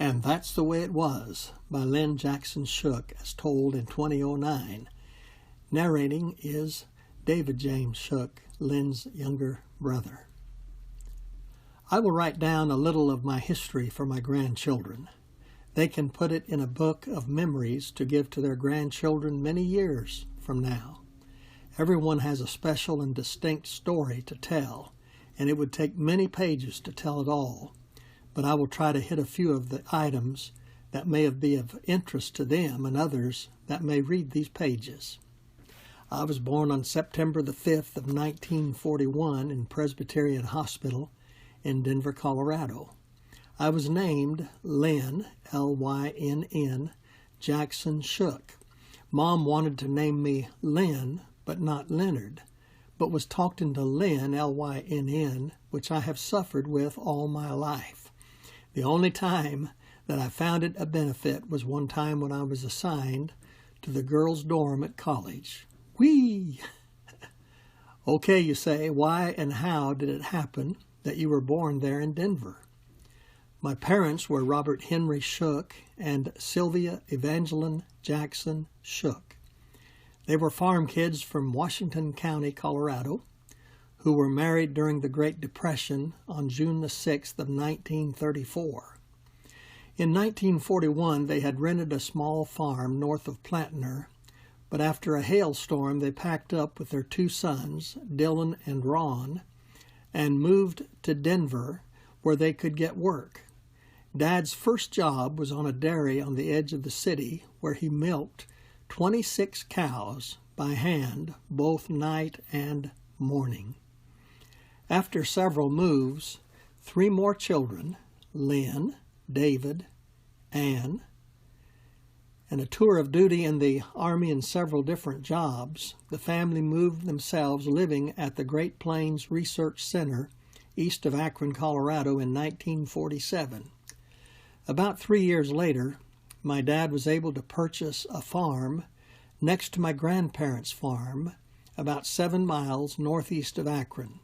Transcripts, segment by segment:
And That's the Way It Was by Lynn Jackson Shook, as told in 2009. Narrating is David James Shook, Lynn's younger brother. I will write down a little of my history for my grandchildren. They can put it in a book of memories to give to their grandchildren many years from now. Everyone has a special and distinct story to tell, and it would take many pages to tell it all. But I will try to hit a few of the items that may be of interest to them and others that may read these pages. I was born on September the 5th of 1941 in Presbyterian Hospital in Denver, Colorado. I was named Lynn, L-Y-N-N, Jackson Shook. Mom wanted to name me Lynn, but not Leonard, but was talked into Lynn, L-Y-N-N, which I have suffered with all my life. The only time that I found it a benefit was one time when I was assigned to the girls' dorm at college. Whee! Okay, you say, why and how did it happen that you were born there in Denver? My parents were Robert Henry Shook and Sylvia Evangeline Jackson Shook. They were farm kids from Washington County, Colorado, who were married during the Great Depression on June the 6th of 1934. In 1941, they had rented a small farm north of Plantner, but after a hailstorm, they packed up with their two sons, Dylan and Ron, and moved to Denver, where they could get work. Dad's first job was on a dairy on the edge of the city, where he milked 26 cows by hand, both night and morning. After several moves, 3 more children, Lynn, David, Ann, and a tour of duty in the Army and several different jobs, the family moved themselves living at the Great Plains Research Center east of Akron, Colorado in 1947. About 3 years later, my dad was able to purchase a farm next to my grandparents' farm about 7 miles northeast of Akron.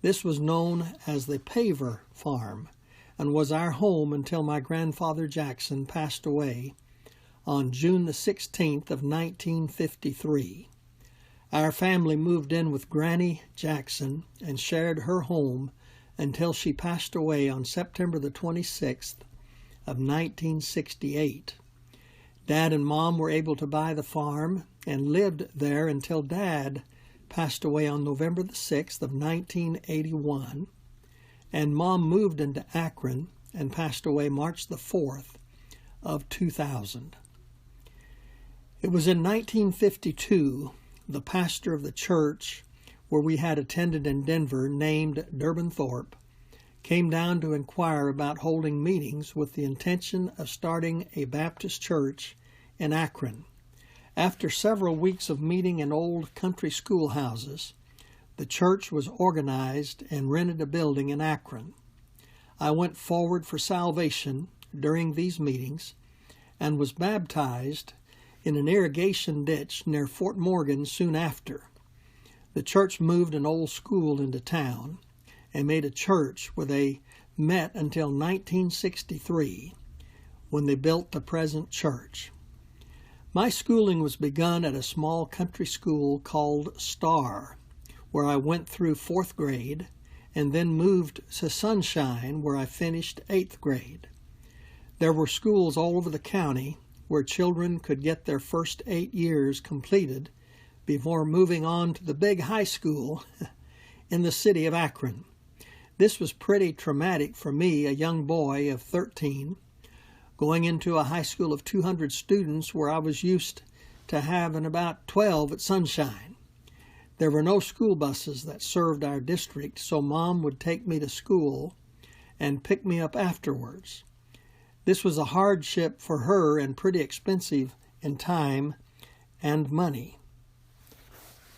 This was known as the Paver Farm and was our home until my grandfather Jackson passed away on June the 16th of 1953. Our family moved in with Granny Jackson and shared her home until she passed away on September the 26th of 1968. Dad and Mom were able to buy the farm and lived there until Dad passed away on November the 6th of 1981, and Mom moved into Akron and passed away March the 4th of 2000. It was in 1952, the pastor of the church where we had attended in Denver, named Durbin Thorpe, came down to inquire about holding meetings with the intention of starting a Baptist church in Akron. After several weeks of meeting in old country schoolhouses, the church was organized and rented a building in Akron. I went forward for salvation during these meetings and was baptized in an irrigation ditch near Fort Morgan soon after. The church moved an old school into town and made a church where they met until 1963, when they built the present church. My schooling was begun at a small country school called Star, where I went through 4th grade, and then moved to Sunshine, where I finished 8th grade. There were schools all over the county where children could get their first 8 years completed before moving on to the big high school in the city of Akron. This was pretty traumatic for me, a young boy of 13, going into a high school of 200 students where I was used to having about 12 at Sunshine. There were no school buses that served our district, so Mom would take me to school and pick me up afterwards. This was a hardship for her and pretty expensive in time and money.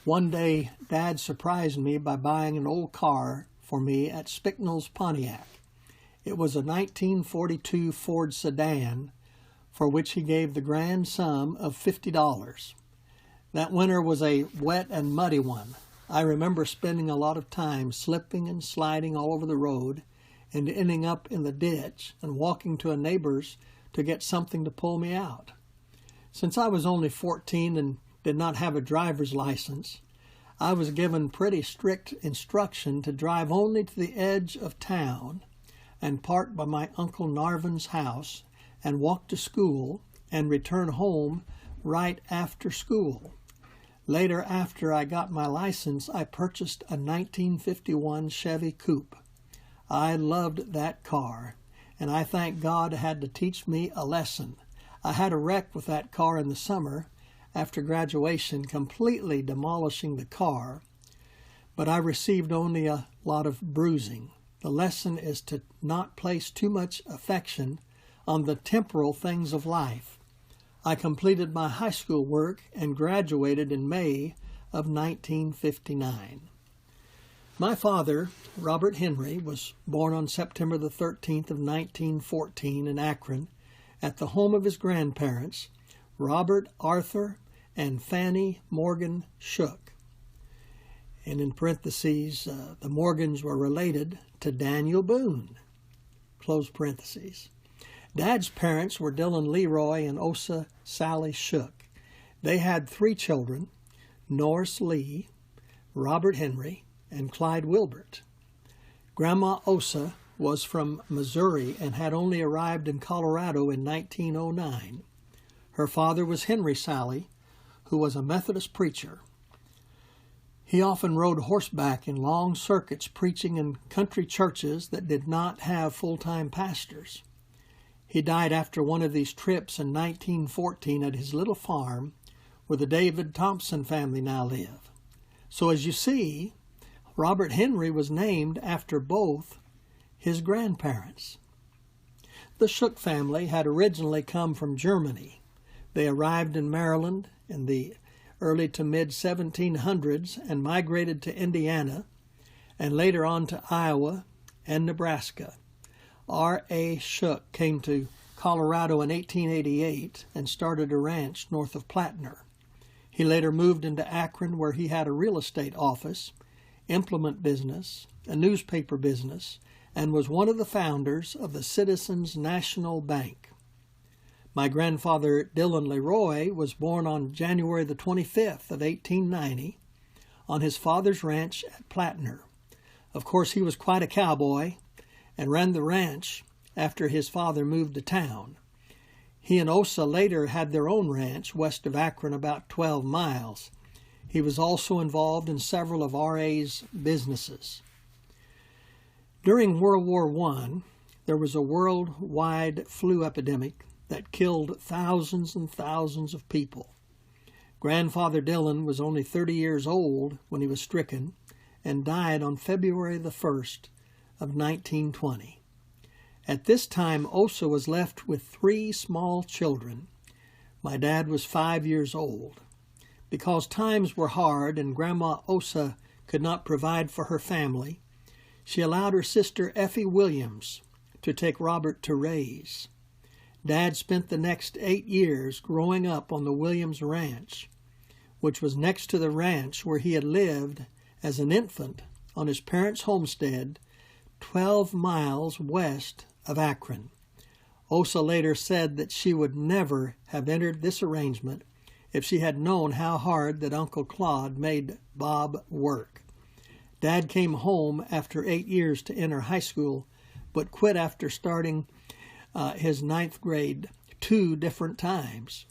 One day, Dad surprised me by buying an old car for me at Spicknell's Pontiac. It was a 1942 Ford sedan, for which he gave the grand sum of $50. That winter was a wet and muddy one. I remember spending a lot of time slipping and sliding all over the road and ending up in the ditch and walking to a neighbor's to get something to pull me out. Since I was only 14 and did not have a driver's license, I was given pretty strict instruction to drive only to the edge of town and park by my Uncle Narvin's house and walk to school and return home right after school. Later, after I got my license, I purchased a 1951 Chevy Coupe. I loved that car, and I thank God had to teach me a lesson. I had a wreck with that car in the summer after graduation, completely demolishing the car, but I received only a lot of bruising. The lesson is to not place too much affection on the temporal things of life. I completed my high school work and graduated in May of 1959. My father, Robert Henry, was born on September the 13th of 1914 in Akron at the home of his grandparents, Robert Arthur and Fanny Morgan Shook. And in parentheses, the Morgans were related to Daniel Boone, close parentheses. Dad's parents were Dillon Leroy and Osa Sally Shook. They had 3 children, Norris Lee, Robert Henry, and Clyde Wilbert. Grandma Osa was from Missouri and had only arrived in Colorado in 1909. Her father was Henry Sally, who was a Methodist preacher. He often rode horseback in long circuits preaching in country churches that did not have full-time pastors. He died after one of these trips in 1914 at his little farm where the David Thompson family now live. So as you see, Robert Henry was named after both his grandparents. The Shook family had originally come from Germany. They arrived in Maryland in the early to mid-1700s and migrated to Indiana and later on to Iowa and Nebraska. R.A. Shook came to Colorado in 1888 and started a ranch north of Platner. He later moved into Akron where he had a real estate office, implement business, a newspaper business, and was one of the founders of the Citizens National Bank. My grandfather, Dillon Leroy, was born on January the 25th of 1890 on his father's ranch at Platner. Of course, he was quite a cowboy and ran the ranch after his father moved to town. He and Osa later had their own ranch west of Akron, about 12 miles. He was also involved in several of R.A.'s businesses. During World War I, there was a worldwide flu epidemic that killed thousands and thousands of people. Grandfather Dillon was only 30 years old when he was stricken and died on February the 1st of 1920. At this time, Osa was left with 3 small children. My dad was 5 years old. Because times were hard and Grandma Osa could not provide for her family, she allowed her sister Effie Williams to take Robert to raise. Dad spent the next 8 years growing up on the Williams Ranch, which was next to the ranch where he had lived as an infant on his parents' homestead 12 miles west of Akron. Osa later said that she would never have entered this arrangement if she had known how hard that Uncle Claude made Bob work. Dad came home after 8 years to enter high school, but quit after starting his 9th grade 2 different times.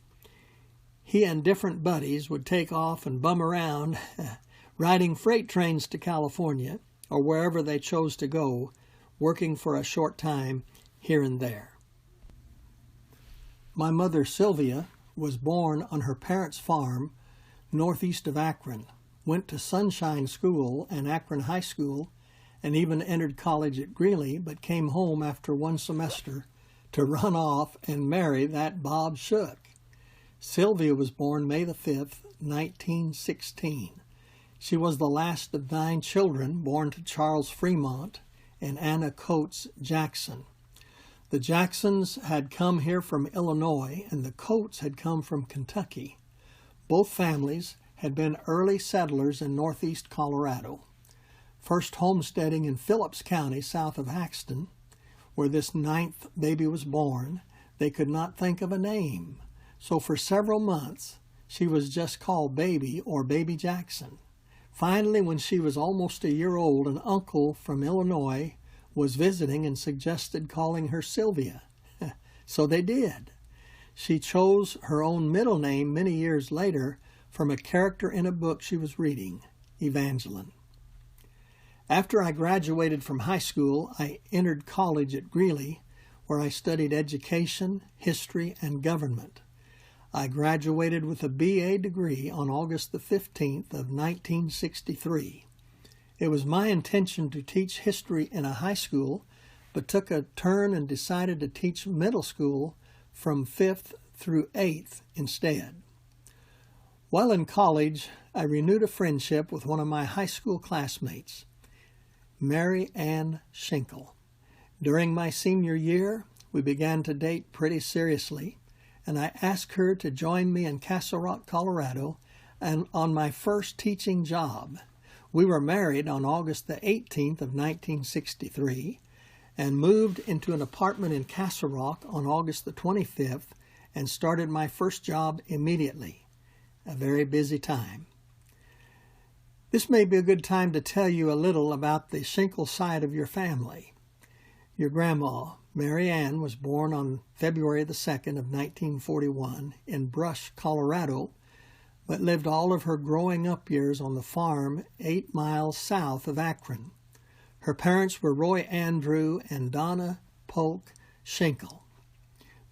He and different buddies would take off and bum around, riding freight trains to California or wherever they chose to go, working for a short time here and there. My mother, Sylvia, was born on her parents' farm northeast of Akron, went to Sunshine School and Akron High School, and even entered college at Greeley, but came home after 1 semester to run off and marry that Bob Shook. Sylvia was born May the 5th, 1916. She was the last of 9 children born to Charles Fremont and Anna Coates Jackson. The Jacksons had come here from Illinois, and the Coates had come from Kentucky. Both families had been early settlers in northeast Colorado, first homesteading in Phillips County south of Haxton, where this ninth baby was born, they could not think of a name. So for several months, she was just called Baby or Baby Jackson. Finally, when she was almost a year old, an uncle from Illinois was visiting and suggested calling her Sylvia. So they did. She chose her own middle name many years later from a character in a book she was reading, Evangeline. After I graduated from high school, I entered college at Greeley, where I studied education, history, and government. I graduated with a BA degree on August the 15th of 1963. It was my intention to teach history in a high school, but took a turn and decided to teach middle school from 5th through 8th instead. While in college, I renewed a friendship with one of my high school classmates, Mary Ann Schenkel. During my senior year, we began to date pretty seriously, and I asked her to join me in Castle Rock, Colorado, and on my first teaching job. We were married on August the 18th of 1963 and moved into an apartment in Castle Rock on August the 25th and started my first job immediately. A very busy time. This may be a good time to tell you a little about the Schenkel side of your family. Your grandma, Mary Ann, was born on February the 2nd of 1941 in Brush, Colorado, but lived all of her growing up years on the farm 8 miles south of Akron. Her parents were Roy Andrew and Donna Polk Schenkel.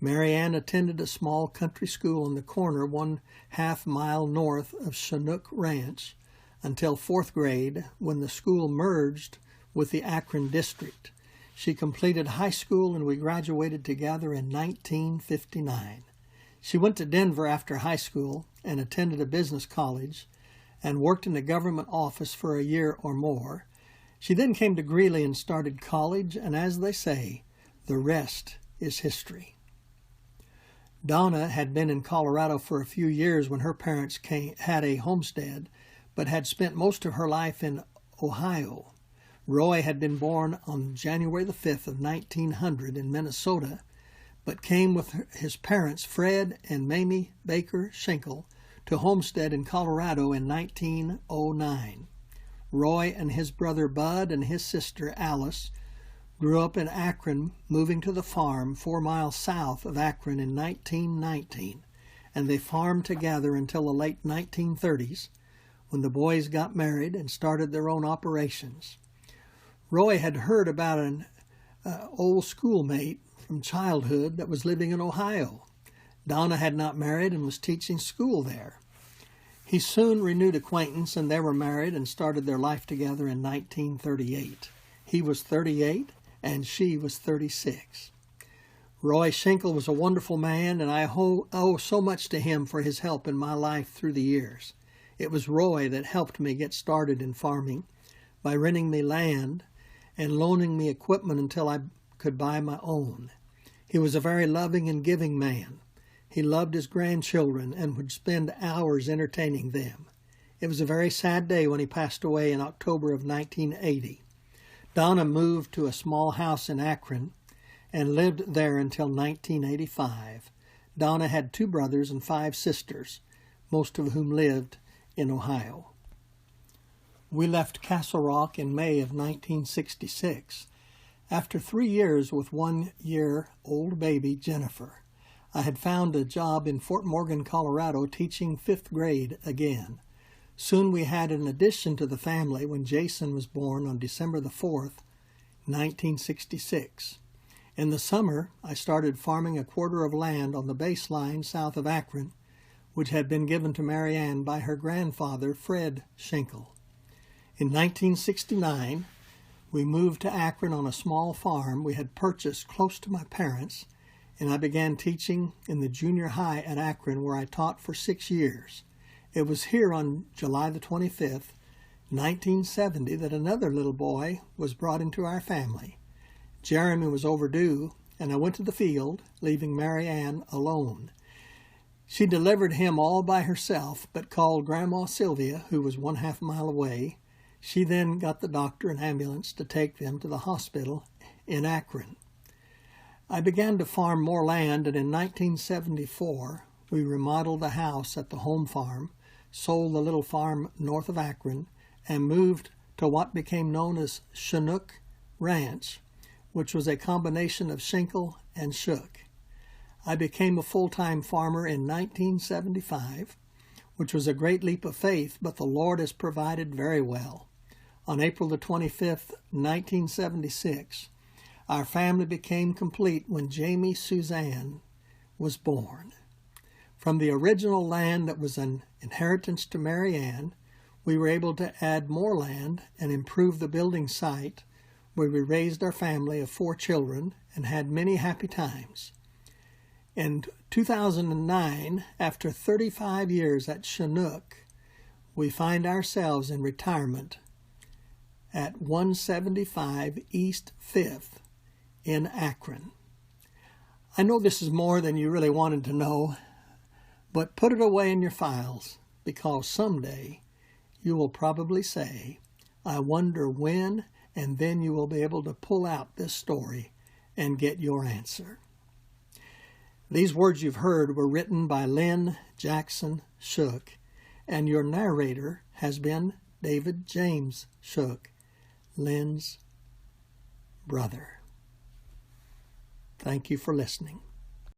Mary Ann attended a small country school on the corner 1/2 mile north of Chinook Ranch until 4th grade, when the school merged with the Akron district. She completed high school and we graduated together in 1959. She went to Denver after high school and attended a business college and worked in a government office for a year or more. She then came to Greeley and started college, and as they say, the rest is history. Donna had been in Colorado for a few years when her parents had a homestead, but had spent most of her life in Ohio. Roy had been born on January the 5th of 1900 in Minnesota, but came with his parents, Fred and Mamie Baker Schenkel, to homestead in Colorado in 1909. Roy and his brother Bud and his sister Alice grew up in Akron, moving to the farm 4 miles south of Akron in 1919, and they farmed together until the late 1930s, when the boys got married and started their own operations. Roy had heard about an old schoolmate from childhood that was living in Ohio. Donna had not married and was teaching school there. He soon renewed acquaintance, and they were married and started their life together in 1938. He was 38 and she was 36. Roy Schenkel was a wonderful man, and I owe so much to him for his help in my life through the years. It was Roy that helped me get started in farming by renting me land and loaning me equipment until I could buy my own. He was a very loving and giving man. He loved his grandchildren and would spend hours entertaining them. It was a very sad day when he passed away in October of 1980. Donna moved to a small house in Akron and lived there until 1985. Donna had 2 brothers and 5 sisters, most of whom lived in Ohio. We left Castle Rock in May of 1966. After 3 years with 1-year-old baby Jennifer, I had found a job in Fort Morgan, Colorado, teaching 5th grade again. Soon we had an addition to the family when Jason was born on December the 4th, 1966. In the summer, I started farming a quarter of land on the baseline south of Akron, which had been given to Mary Ann by her grandfather, Fred Schenkel. In 1969, we moved to Akron on a small farm we had purchased close to my parents, and I began teaching in the junior high at Akron, where I taught for 6 years. It was here on July the 25th, 1970, that another little boy was brought into our family. Jeremy was overdue, and I went to the field, leaving Mary Ann alone. She delivered him all by herself, but called Grandma Sylvia, who was 1/2 mile away. She then got the doctor and ambulance to take them to the hospital in Akron. I began to farm more land, and in 1974 we remodeled the house at the home farm, sold the little farm north of Akron, and moved to what became known as Chinook Ranch, which was a combination of Shingle and Shook. I became a full-time farmer in 1975, which was a great leap of faith, but the Lord has provided very well. On April the 25th, 1976, our family became complete when Jamie Suzanne was born. From the original land that was an inheritance to Mary Ann, we were able to add more land and improve the building site, where we raised our family of 4 children and had many happy times. In 2009, after 35 years at Chinook, we find ourselves in retirement at 175 East 5th in Akron. I know this is more than you really wanted to know, but put it away in your files, because someday you will probably say, "I wonder when," and then you will be able to pull out this story and get your answer. These words you've heard were written by LYNN Jackson Shook, and your narrator has been David James Shook, LYNN's brother. Thank you for listening.